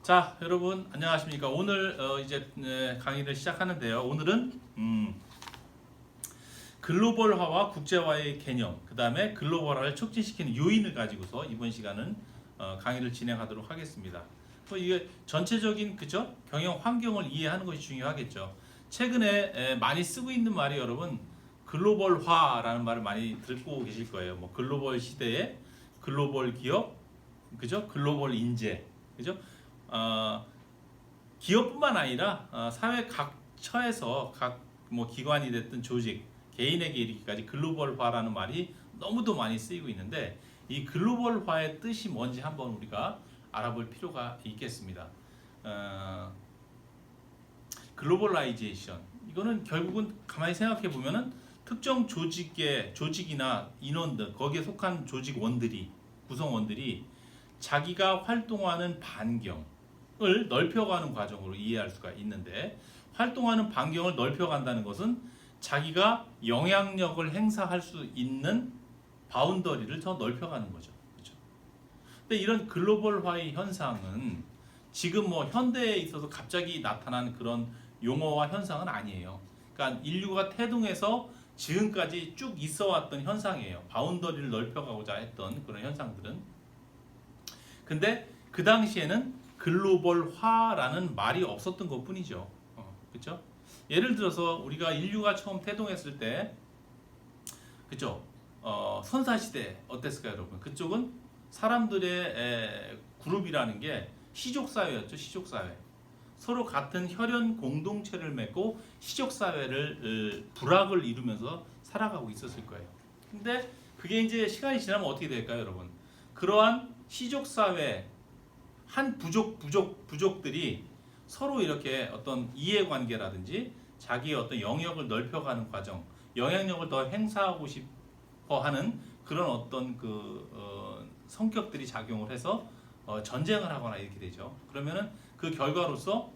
자, 여러분 안녕하십니까? 오늘 이제 강의를 시작하는데요. 오늘은 글로벌화와 국제화의 개념, 그 다음에 글로벌화를 촉진시키는 요인을 가지고서 이번 시간은 강의를 진행하도록 하겠습니다. 이게 전체적인 그죠? 경영 환경을 이해하는 것이 중요하겠죠. 최근에 많이 쓰고 있는 말이 여러분 글로벌화라는 말을 많이 듣고 계실 거예요. 뭐 글로벌 시대에 글로벌 기업, 그죠? 글로벌 인재, 그죠? 어, 기업뿐만 아니라 사회 각 처에서 각 뭐 기관이 됐든 조직, 개인에게 이르기까지 글로벌화라는 말이 너무도 많이 쓰이고 있는데 이 글로벌화의 뜻이 뭔지 한번 우리가 알아볼 필요가 있겠습니다. 글로벌라이제이션 이거는 결국은 가만히 생각해 보면은 특정 조직이나 인원들 거기에 속한 조직원들이 구성원들이 자기가 활동하는 반경을 넓혀가는 과정으로 이해할 수가 있는데 활동하는 반경을 넓혀간다는 것은 자기가 영향력을 행사할 수 있는 바운더리를 더 넓혀가는 거죠. 그렇죠? 근데 이런 글로벌화의 현상은 지금 뭐 현대에 있어서 갑자기 나타난 그런 용어와 현상은 아니에요. 그러니까 인류가 태동해서 지금까지 쭉 있어왔던 현상이에요. 바운더리를 넓혀가고자 했던 그런 현상들은. 근데 그 당시에는 글로벌화라는 말이 없었던 것뿐이죠. 그렇죠? 예를 들어서 우리가 인류가 처음 태동했을 때, 그죠? 선사시대 어땠을까요, 여러분? 그쪽은 사람들의 그룹이라는 게 시족사회였죠, 시족사회. 서로 같은 혈연 공동체를 맺고 시족사회를 불악을 이루면서 살아가고 있었을 거예요. 근데 그게 이제 시간이 지나면 어떻게 될까요, 여러분? 그러한 시족사회 한 부족들이 서로 이렇게 어떤 이해관계라든지 자기의 어떤 영역을 넓혀가는 과정, 영향력을 더 행사하고 싶어 하는 그런 어떤 성격들이 작용을 해서 전쟁을 하거나 이렇게 되죠. 그러면은 그 결과로서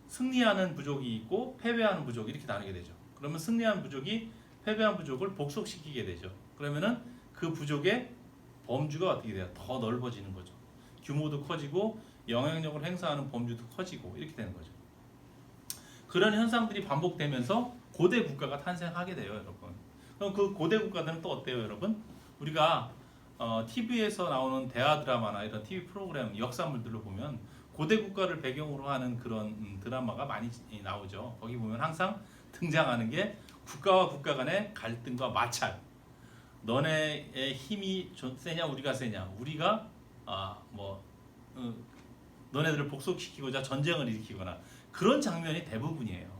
승리하는 부족이 있고 패배하는 부족이 이렇게 나누게 되죠. 그러면 승리한 부족이 패배한 부족을 복속시키게 되죠. 그러면은 그 부족의 범주가 어떻게 돼요? 더 넓어지는 거죠. 규모도 커지고 영향력을 행사하는 범주도 커지고 이렇게 되는 거죠. 그런 현상들이 반복되면서 고대 국가가 탄생하게 돼요, 여러분. 그럼 그 고대 국가들은 또 어때요, 여러분? 우리가 TV에서 나오는 대하 드라마나 이런 TV 프로그램 역사물들로 보면 고대 국가를 배경으로 하는 그런 드라마가 많이 나오죠. 거기 보면 항상 등장하는 게 국가와 국가 간의 갈등과 마찰. 너네의 힘이 세냐 우리가 세냐 우리가 너네들을 복속시키고자 전쟁을 일으키거나 그런 장면이 대부분이에요.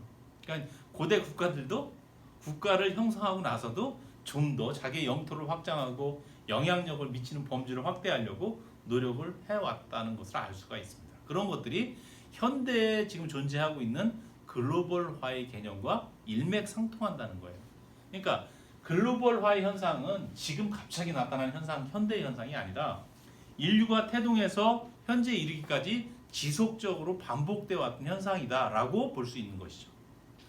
그러니까 고대 국가들도 국가를 형성하고 나서도 좀 더 자기의 영토를 확장하고 영향력을 미치는 범주를 확대하려고 노력을 해왔다는 것을 알 수가 있습니다. 그런 것들이 현대에 지금 존재하고 있는 글로벌화의 개념과 일맥상통한다는 거예요. 그러니까 글로벌화의 현상은 지금 갑자기 나타난 현상, 현대의 현상이 아니라 인류가 태동해서 현재 이르기까지 지속적으로 반복되어 왔던 현상이다라고 볼 수 있는 것이죠.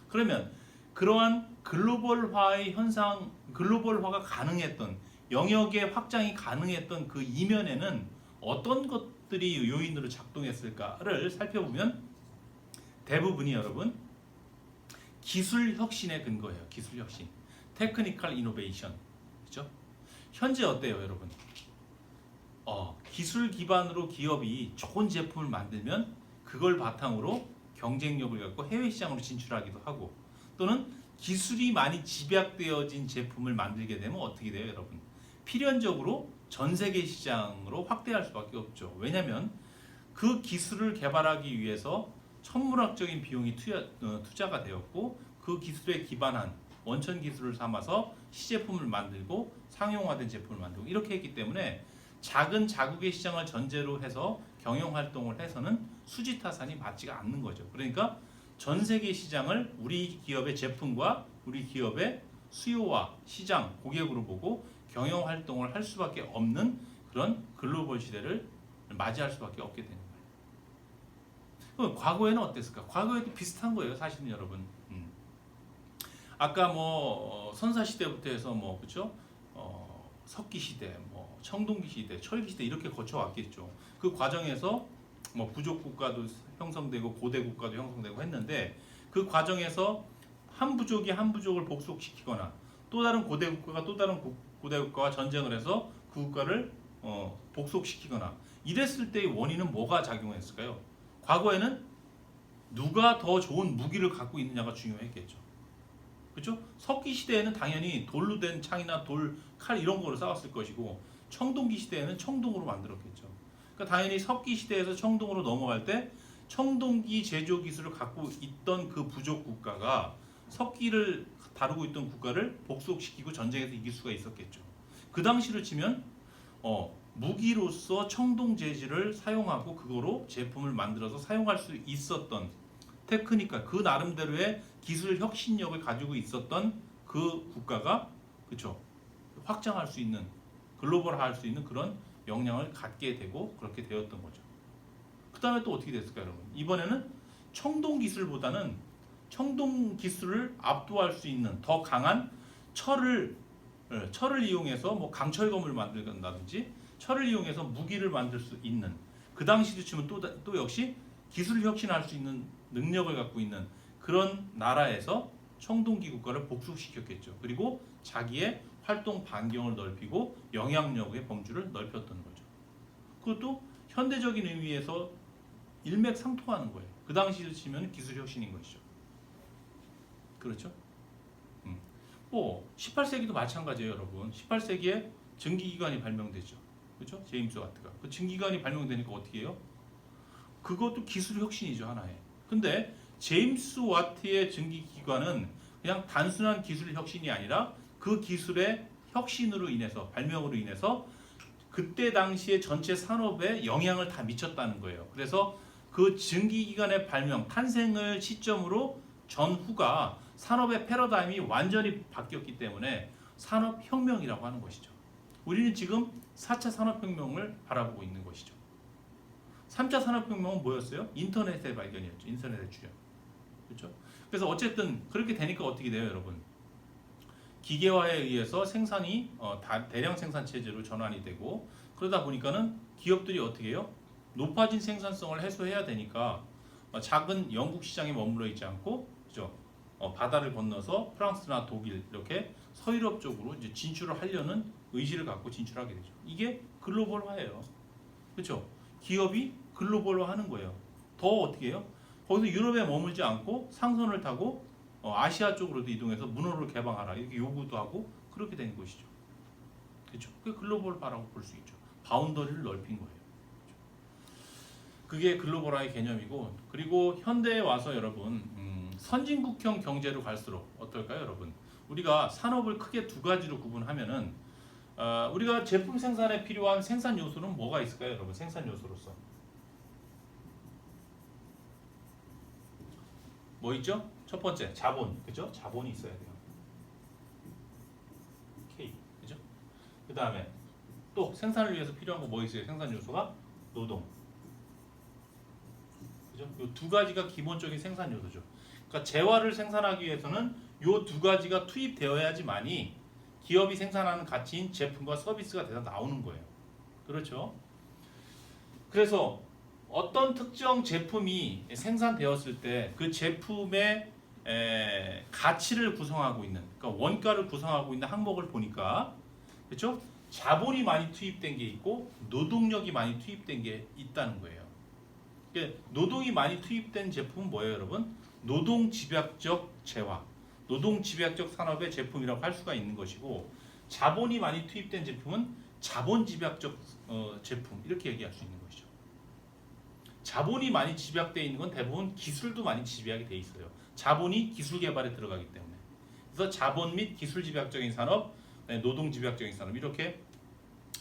그러면 그러한 글로벌화의 현상, 글로벌화가 가능했던 영역의 확장이 가능했던 그 이면에는 어떤 것들이 요인으로 작동했을까를 살펴보면 대부분이 여러분 기술 혁신의 근거예요. 기술 혁신. 테크니컬 이노베이션. 그죠? 현재 어때요, 여러분? 기술 기반으로 기업이 좋은 제품을 만들면 그걸 바탕으로 경쟁력을 갖고 해외 시장으로 진출하기도 하고 또는 기술이 많이 집약되어진 제품을 만들게 되면 어떻게 돼요, 여러분? 필연적으로 전 세계 시장으로 확대할 수밖에 없죠. 왜냐하면 그 기술을 개발하기 위해서 천문학적인 비용이 투자가 되었고 그 기술에 기반한 원천 기술을 삼아서 시제품을 만들고 상용화된 제품을 만들고 이렇게 했기 때문에 작은 자국의 시장을 전제로 해서 경영 활동을 해서는 수지타산이 맞지가 않는 거죠. 그러니까 전 세계 시장을 우리 기업의 제품과 우리 기업의 수요와 시장, 고객으로 보고 경영 활동을 할 수밖에 없는 그런 글로벌 시대를 맞이할 수밖에 없게 되는 거예요. 그럼 과거에는 어땠을까? 과거에도 비슷한 거예요, 사실은 여러분. 아까 선사 시대부터 해서 그렇죠? 석기 시대, 청동기 시대, 철기 시대 이렇게 거쳐왔겠죠. 그 과정에서 뭐 부족 국가도 형성되고 고대 국가도 형성되고 했는데 그 과정에서 한 부족이 한 부족을 복속시키거나 또 다른 고대 국가가 또 다른 고대 국가와 전쟁을 해서 그 국가를 복속시키거나 이랬을 때의 원인은 뭐가 작용했을까요? 과거에는 누가 더 좋은 무기를 갖고 있느냐가 중요했겠죠. 그렇죠? 석기 시대에는 당연히 돌로 된 창이나 돌, 칼 이런 거로 싸웠을 것이고 청동기 시대에는 청동으로 만들었겠죠. 그러니까 당연히 석기 시대에서 청동으로 넘어갈 때 청동기 제조 기술을 갖고 있던 그 부족 국가가 석기를 다루고 있던 국가를 복속시키고 전쟁에서 이길 수가 있었겠죠. 그 당시를 치면 무기로서 청동 재질을 사용하고 그거로 제품을 만들어서 사용할 수 있었던 테크니까 그 나름대로의 기술 혁신력을 가지고 있었던 그 국가가 그렇죠 확장할 수 있는 글로벌화할 수 있는 그런 역량을 갖게 되고 그렇게 되었던 거죠. 그 다음에 또 어떻게 됐을까요, 여러분? 이번에는 청동 기술보다는 청동 기술을 압도할 수 있는 더 강한 철을 이용해서 뭐 강철검을 만든다든지 철을 이용해서 무기를 만들 수 있는 그 당시로 치면 또 역시 기술 혁신할 수 있는 능력을 갖고 있는 그런 나라에서 청동기 국가를 복속시켰겠죠. 그리고 자기의 활동 반경을 넓히고 영향력의 범주를 넓혔던 거죠. 그것도 현대적인 의미에서 일맥상통하는 거예요. 그 당시로 치면 기술 혁신인 것이죠. 그렇죠? 뭐 18세기도 마찬가지예요, 여러분. 18세기에 증기기관이 발명되죠. 그렇죠? 제임스 와트가. 그 증기기관이 발명되니까 어떻게 해요? 그것도 기술 혁신이죠, 하나의. 근데 제임스 와트의 증기기관은 그냥 단순한 기술 혁신이 아니라 그 기술의 혁신으로 인해서 발명으로 인해서 그때 당시에 전체 산업에 영향을 다 미쳤다는 거예요. 그래서 그 증기기관의 발명 탄생을 시점으로 전후가 산업의 패러다임이 완전히 바뀌었기 때문에 산업혁명이라고 하는 것이죠. 우리는 지금 4차 산업혁명을 바라보고 있는 것이죠. 3차 산업혁명은 뭐였어요? 인터넷의 발견이었죠. 인터넷의 출현. 그렇죠? 그래서 어쨌든 그렇게 되니까 어떻게 돼요, 여러분? 기계화에 의해서 생산이 대량 생산 체제로 전환이 되고 그러다 보니까는 기업들이 어떻게 해요? 높아진 생산성을 해소해야 되니까 작은 영국 시장에 머물러 있지 않고 그죠? 바다를 건너서 프랑스나 독일 이렇게 서유럽 쪽으로 이제 진출을 하려는 의지를 갖고 진출하게 되죠. 이게 글로벌화예요. 그렇죠? 기업이 글로벌화하는 거예요. 더 어떻게 해요? 거기서 유럽에 머물지 않고 상선을 타고 아시아 쪽으로도 이동해서 문호를 개방하라 이렇게 요구도 하고 그렇게 된 것이죠. 그렇죠? 그게 글로벌화라고 볼 수 있죠. 바운더리를 넓힌 거예요. 그렇죠? 그게 글로벌화의 개념이고 그리고 현대에 와서 여러분 선진국형 경제로 갈수록 어떨까요, 여러분? 우리가 산업을 크게 두 가지로 구분하면은 우리가 제품 생산에 필요한 생산 요소는 뭐가 있을까요, 여러분? 생산 요소로서 뭐 있죠? 첫 번째 자본, 그죠? 자본이 있어야 돼요. K, 그죠? 그 다음에 또 생산을 위해서 필요한 거 뭐 있어요? 생산 요소가 노동, 그죠? 이 두 가지가 기본적인 생산 요소죠. 그러니까 재화를 생산하기 위해서는 이 두 가지가 투입되어야지만이 기업이 생산하는 가치인 제품과 서비스가 돼서 나오는 거예요. 그렇죠? 그래서 어떤 특정 제품이 생산되었을 때 그 제품의 가치를 구성하고 있는, 그러니까 원가를 구성하고 있는 항목을 보니까, 그렇죠? 자본이 많이 투입된 게 있고 노동력이 많이 투입된 게 있다는 거예요. 그러니까 노동이 많이 투입된 제품은 뭐예요, 여러분? 노동 집약적 재화, 노동 집약적 산업의 제품이라고 할 수가 있는 것이고, 자본이 많이 투입된 제품은 자본 집약적 제품 이렇게 얘기할 수 있는 것이죠. 자본이 많이 집약되어 있는 건 대부분 기술도 많이 집약이 돼 있어요. 자본이 기술 개발에 들어가기 때문에. 그래서 자본 및 기술 집약적인 산업, 노동 집약적인 산업 이렇게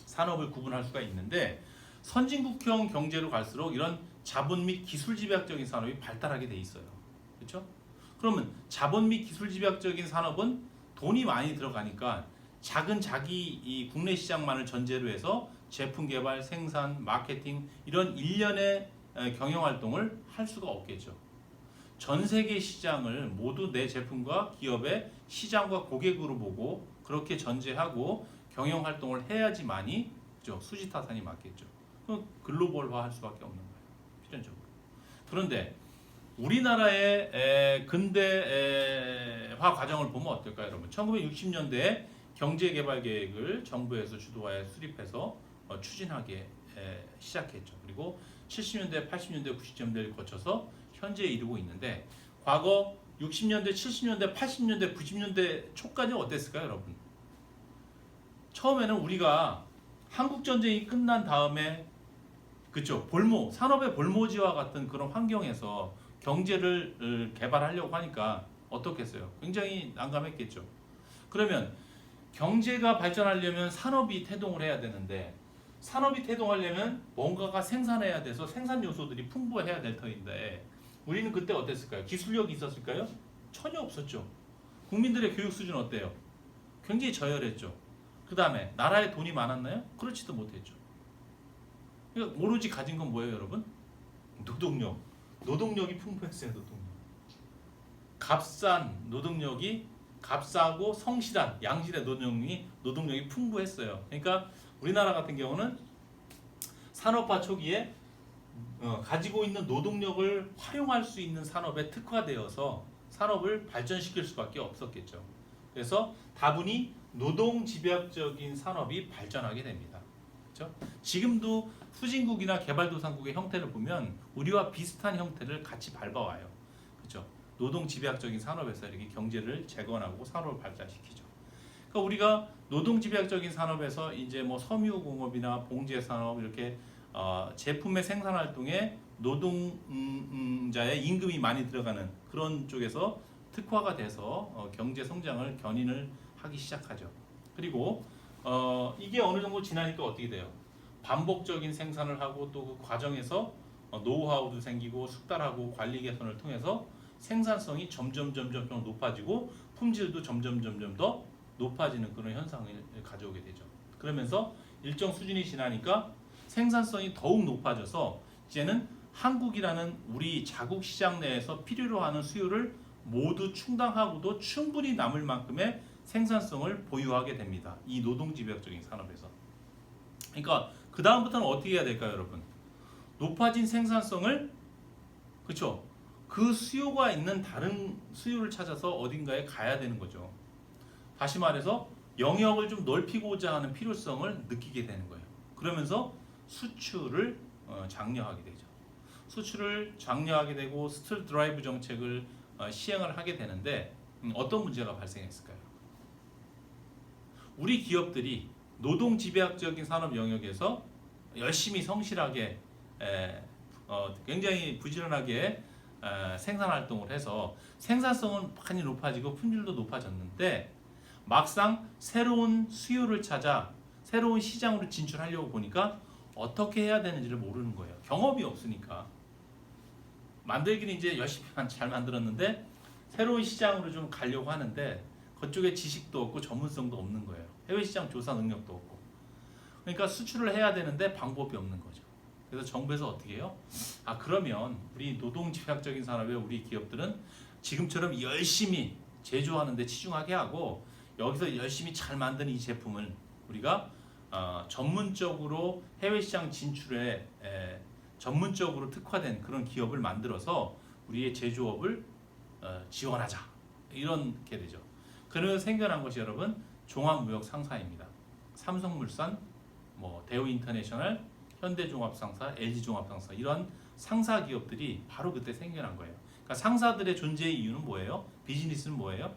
산업을 구분할 수가 있는데 선진국형 경제로 갈수록 이런 자본 및 기술 집약적인 산업이 발달하게 돼 있어요. 그렇죠? 그러면 자본 및 기술 집약적인 산업은 돈이 많이 들어가니까 작은 자기 이 국내 시장만을 전제로 해서 제품 개발, 생산, 마케팅 이런 일련의 경영 활동을 할 수가 없겠죠. 전 세계 시장을 모두 내 제품과 기업의 시장과 고객으로 보고 그렇게 전제하고 경영 활동을 해야지만이 그죠? 수지타산이 맞겠죠. 그럼 글로벌화 할 수밖에 없는 거예요. 그런데 우리나라의 근대화 과정을 보면 어떨까요, 여러분? 1960년대에 경제개발계획을 정부에서 주도하여 수립해서 추진하게 시작했죠. 그리고 70년대, 80년대, 90년대를 거쳐서 현재에 이르고 있는데 과거 60년대, 70년대, 80년대, 90년대 초까지 어땠을까요, 여러분? 처음에는 우리가 한국 전쟁이 끝난 다음에 그쵸 산업의 볼모지와 같은 그런 환경에서 경제를 개발하려고 하니까 어떻겠어요? 굉장히 난감했겠죠. 그러면 경제가 발전하려면 산업이 태동을 해야 되는데 산업이 태동하려면 뭔가가 생산해야 돼서 생산 요소들이 풍부해야 될 터인데 우리는 그때 어땠을까요? 기술력이 있었을까요? 전혀 없었죠. 국민들의 교육 수준 어때요? 굉장히 저열했죠. 그 다음에 나라에 돈이 많았나요? 그렇지도 못했죠. 그러니까 오로지 가진 건 뭐예요, 여러분? 노동력. 노동력이 풍부했어요, 노동력. 값싼 노동력이 값싸고 성실한 양질의 노동력이 풍부했어요. 그러니까 우리나라 같은 경우는 산업화 초기에 가지고 있는 노동력을 활용할 수 있는 산업에 특화되어서 산업을 발전시킬 수밖에 없었겠죠. 그래서 다분히 노동집약적인 산업이 발전하게 됩니다. 그렇죠? 지금도 후진국이나 개발도상국의 형태를 보면 우리와 비슷한 형태를 같이 밟아와요. 그렇죠? 노동집약적인 산업에서 이렇게 경제를 재건하고 산업을 발전시키죠. 그러니까 우리가 노동집약적인 산업에서 이제 뭐 섬유공업이나 봉제산업 이렇게 제품의 생산 활동에 노동자의 임금이 많이 들어가는 그런 쪽에서 특화가 돼서 경제 성장을 견인을 하기 시작하죠. 그리고 이게 어느 정도 지나니까 어떻게 돼요? 반복적인 생산을 하고 또 그 과정에서 노하우도 생기고 숙달하고 관리 개선을 통해서 생산성이 점점 높아지고 품질도 점점 더 높아지는 그런 현상을 가져오게 되죠. 그러면서 일정 수준이 지나니까 생산성이 더욱 높아져서 이제는 한국이라는 우리 자국 시장 내에서 필요로 하는 수요를 모두 충당하고도 충분히 남을 만큼의 생산성을 보유하게 됩니다. 이 노동집약적인 산업에서. 그러니까 그 다음부터는 어떻게 해야 될까요, 여러분? 높아진 생산성을 그렇죠? 그 수요가 있는 다른 수요를 찾아서 어딘가에 가야 되는 거죠. 다시 말해서 영역을 좀 넓히고자 하는 필요성을 느끼게 되는 거예요. 그러면서 수출을 장려하게 되죠. 수출을 장려하게 되고 스틸 드라이브 정책을 시행을 하게 되는데 어떤 문제가 발생했을까요? 우리 기업들이 노동집약적인 산업 영역에서 열심히 성실하게 굉장히 부지런하게 생산 활동을 해서 생산성은 많이 높아지고 품질도 높아졌는데 막상 새로운 수요를 찾아 새로운 시장으로 진출하려고 보니까 어떻게 해야 되는지를 모르는 거예요. 경험이 없으니까. 만들기는 이제 열심히 잘 만들었는데 새로운 시장으로 좀 가려고 하는데 그쪽에 지식도 없고 전문성도 없는 거예요. 해외 시장 조사 능력도 없고. 그러니까 수출을 해야 되는데 방법이 없는 거죠. 그래서 정부에서 어떻게 해요? 그러면 우리 노동집약적인 산업의 우리 기업들은 지금처럼 열심히 제조하는 데 치중하게 하고 여기서 열심히 잘 만든 이 제품을 우리가 전문적으로 해외 시장 진출에 전문적으로 특화된 그런 기업을 만들어서 우리의 제조업을 지원하자 이렇게 되죠. 그래서 생겨난 것이 여러분 종합무역 상사입니다. 삼성물산, 대우인터내셔널, 현대종합상사, LG종합상사 이런 상사 기업들이 바로 그때 생겨난 거예요. 그러니까 상사들의 존재의 이유는 뭐예요? 비즈니스는 뭐예요?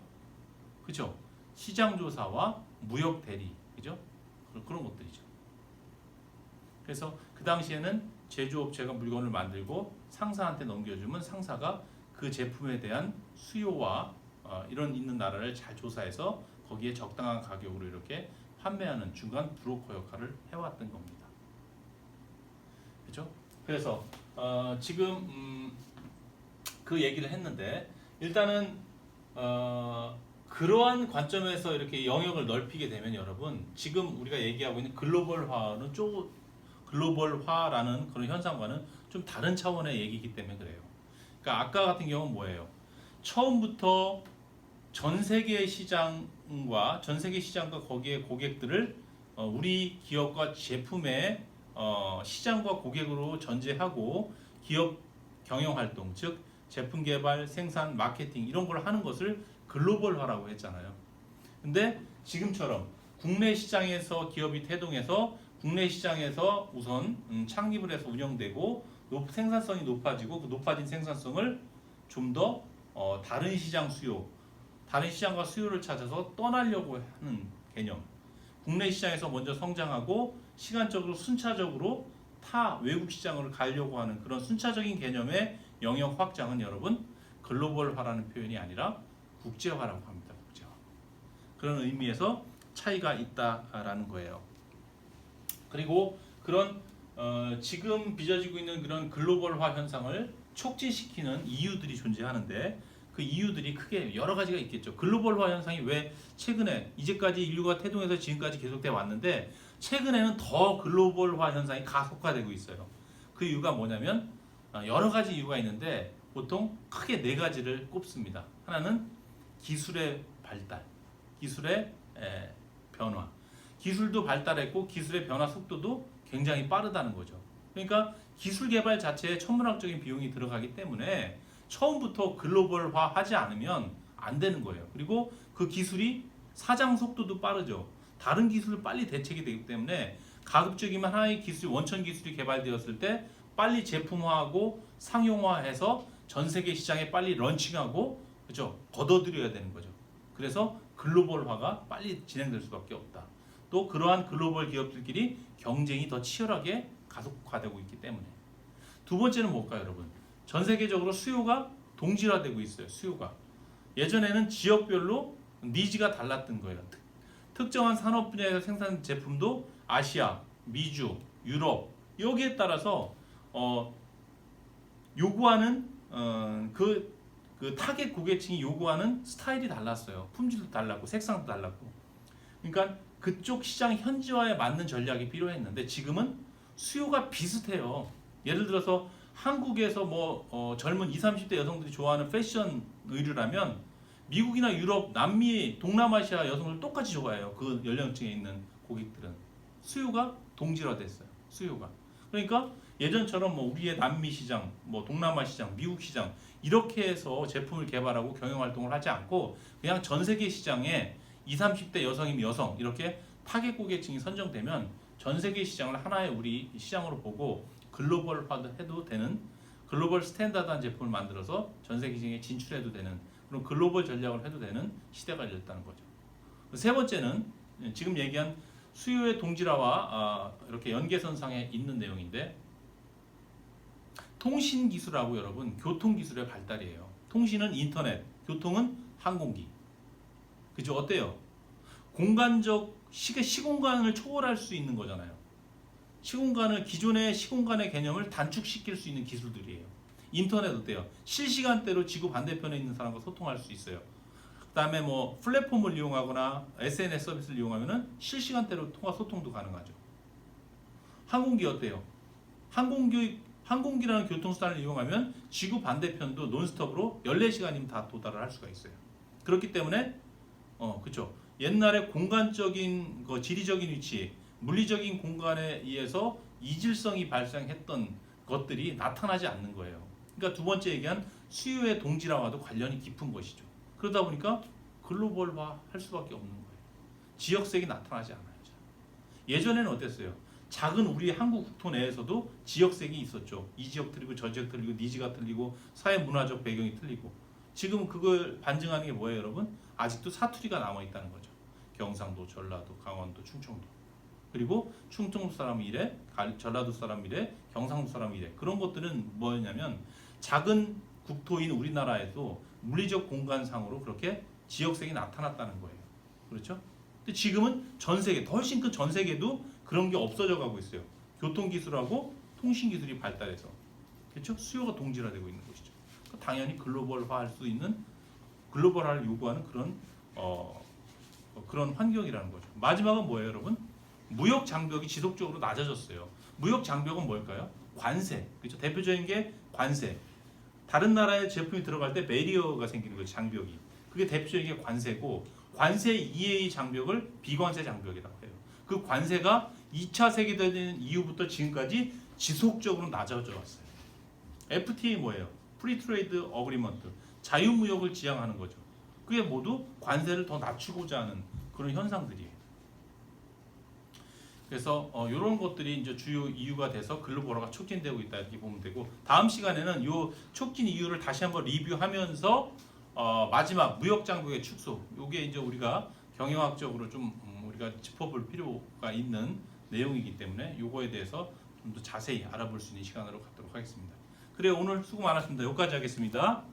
그렇죠? 시장 조사와 무역 대리, 그죠? 그런 것들이죠. 그래서 그 당시에는 제조업체가 물건을 만들고 상사한테 넘겨주면 상사가 그 제품에 대한 수요와 이런 있는 나라를 잘 조사해서 거기에 적당한 가격으로 이렇게 판매하는 중간 브로커 역할을 해왔던 겁니다. 그렇죠? 그래서 지금 그 얘기를 했는데 일단은 그러한 관점에서 이렇게 영역을 넓히게 되면 여러분 지금 우리가 얘기하고 있는 글로벌화라는 그런 현상과는 좀 다른 차원의 얘기이기 때문에 그래요. 그러니까 아까 같은 경우는 뭐예요? 처음부터 전 세계 시장과 거기에 고객들을 우리 기업과 제품의 시장과 고객으로 전제하고 기업 경영 활동, 즉 제품 개발, 생산, 마케팅 이런 걸 하는 것을 글로벌화라고 했잖아요. 근데 지금처럼 국내 시장에서 기업이 태동해서 국내 시장에서 우선 창립을 해서 운영되고 생산성이 높아지고 그 높아진 생산성을 좀 더 다른 시장 수요, 다른 시장과 수요를 찾아서 떠나려고 하는 개념. 국내 시장에서 먼저 성장하고 시간적으로 순차적으로 타 외국 시장으로 가려고 하는 그런 순차적인 개념의 영역 확장은 여러분 글로벌화라는 표현이 아니라 국제화라고 합니다. 국제화. 그런 의미에서 차이가 있다라는 거예요. 그리고 그런 지금 빚어지고 있는 그런 글로벌화 현상을 촉진시키는 이유들이 존재하는데 그 이유들이 크게 여러 가지가 있겠죠. 글로벌화 현상이 왜 최근에 이제까지 인류가 태동해서 지금까지 계속돼 왔는데 최근에는 더 글로벌화 현상이 가속화되고 있어요. 그 이유가 뭐냐면 여러 가지 이유가 있는데 보통 크게 네 가지를 꼽습니다. 하나는 기술의 발달, 기술의 변화. 기술도 발달했고 기술의 변화 속도도 굉장히 빠르다는 거죠. 그러니까 기술 개발 자체에 천문학적인 비용이 들어가기 때문에 처음부터 글로벌화 하지 않으면 안 되는 거예요. 그리고 그 기술이 사장 속도도 빠르죠. 다른 기술을 빨리 대체가 되기 때문에 가급적이면 하나의 기술, 원천 기술이 개발되었을 때 빨리 제품화하고 상용화해서 전 세계 시장에 빨리 런칭하고 그죠? 걷어들여야 되는 거죠. 그래서 글로벌화가 빨리 진행될 수밖에 없다. 또 그러한 글로벌 기업들끼리 경쟁이 더 치열하게 가속화되고 있기 때문에. 두 번째는 뭘까요, 여러분? 전 세계적으로 수요가 동질화되고 있어요. 수요가. 예전에는 지역별로 니즈가 달랐던 거예요. 특정한 산업 분야에서 생산 제품도 아시아, 미주, 유럽 여기에 따라서 요구하는 그 타겟 고객층이 요구하는 스타일이 달랐어요. 품질도 달랐고 색상도 달랐고. 그러니까 그쪽 시장 현지화에 맞는 전략이 필요했는데 지금은 수요가 비슷해요. 예를 들어서 한국에서 젊은 20, 30대 여성들이 좋아하는 패션 의류라면 미국이나 유럽, 남미, 동남아시아 여성들 똑같이 좋아해요. 그 연령층에 있는 고객들은. 수요가 동질화됐어요. 수요가. 그러니까 예전처럼 우리의 남미 시장, 동남아 시장, 미국 시장 이렇게 해서 제품을 개발하고 경영 활동을 하지 않고 그냥 전 세계 시장에 20, 30대 여성이면 여성 이렇게 타겟 고객층이 선정되면 전 세계 시장을 하나의 우리 시장으로 보고 글로벌화해도 되는 글로벌 스탠다드한 제품을 만들어서 전 세계 시장에 진출해도 되는 그런 글로벌 전략을 해도 되는 시대가 열렸다는 거죠. 세 번째는 지금 얘기한 수요의 동질화와 이렇게 연계선상에 있는 내용인데 통신 기술하고 여러분 교통 기술의 발달이에요. 통신은 인터넷, 교통은 항공기. 그죠? 어때요? 공간적 시공간을 초월할 수 있는 거잖아요. 기존의 시공간의 개념을 단축시킬 수 있는 기술들이에요. 인터넷 어때요? 실시간대로 지구 반대편에 있는 사람과 소통할 수 있어요. 그다음에 플랫폼을 이용하거나 SNS 서비스를 이용하면은 실시간대로 소통도 가능하죠. 항공기 어때요? 항공기라는 교통수단을 이용하면 지구 반대편도 논스톱으로 14시간이면 다 도달을 할 수가 있어요. 그렇기 때문에 그렇죠. 옛날에 공간적인 지리적인 위치, 물리적인 공간에 의해서 이질성이 발생했던 것들이 나타나지 않는 거예요. 그러니까 두 번째 얘기한 수요의 동질화와도 관련이 깊은 것이죠. 그러다 보니까 글로벌화 할 수밖에 없는 거예요. 지역색이 나타나지 않아요. 예전에는 어땠어요? 작은 우리 한국 국토 내에서도 지역색이 있었죠. 이 지역 틀리고 저 지역 틀리고 니즈가 틀리고 사회 문화적 배경이 틀리고 지금 그걸 반증하는 게 뭐예요, 여러분? 아직도 사투리가 남아 있다는 거죠. 경상도, 전라도, 강원도, 충청도. 그리고 충청도 사람이 이래, 전라도 사람이 이래, 경상도 사람이 이래. 그런 것들은 뭐냐면 작은 국토인 우리나라에도 물리적 공간상으로 그렇게 지역색이 나타났다는 거예요. 그렇죠? 근데 지금은 전 세계, 훨씬 큰 전 세계도 그런 게 없어져 가고 있어요. 교통기술하고 통신기술이 발달해서. 그렇죠? 수요가 동질화되고 있는 것이죠. 그러니까 당연히 글로벌화할 수 있는, 글로벌화를 요구하는 그런 환경이라는 거죠. 마지막은 뭐예요, 여러분? 무역 장벽이 지속적으로 낮아졌어요. 무역 장벽은 뭘까요? 관세. 그렇죠? 대표적인 게 관세. 다른 나라의 제품이 들어갈 때 베리어가 생기는 거죠. 장벽이. 그게 대표적인 게 관세고 관세 이외의 장벽을 비관세 장벽이라고 해요. 그 관세가 2차 세계대전 이후부터 지금까지 지속적으로 낮아져 왔어요. FTA 뭐예요? 프리 트레이드 어그리먼트. 자유무역을 지향하는 거죠. 그게 모두 관세를 더 낮추고자 하는 그런 현상들이에요. 그래서 이런 것들이 이제 주요 이유가 돼서 글로벌화가 촉진되고 있다 이렇게 보면 되고, 다음 시간에는 이 촉진 이유를 다시 한번 리뷰하면서 마지막 무역 장벽의 축소, 이게 이제 우리가 경영학적으로 좀 우리가 짚어볼 필요가 있는 내용이기 때문에 이거에 대해서 좀 더 자세히 알아볼 수 있는 시간으로 갖도록 하겠습니다. 그래, 오늘 수고 많았습니다. 여기까지 하겠습니다.